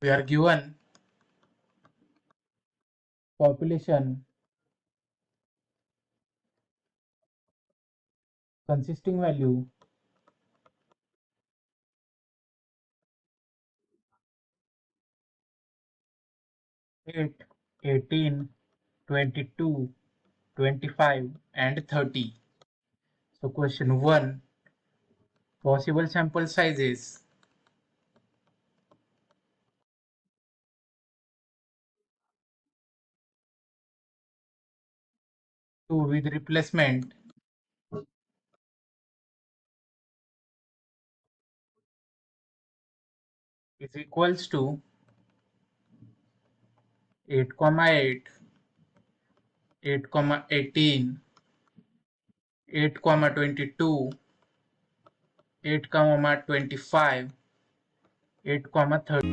We are given population consisting value 8, 18, 22, 25 and 30. So question 1, possible sample sizes. 2 with replacement is equals to 8, 8, 8, 18, 8, 22, 8, 25, 8, 30.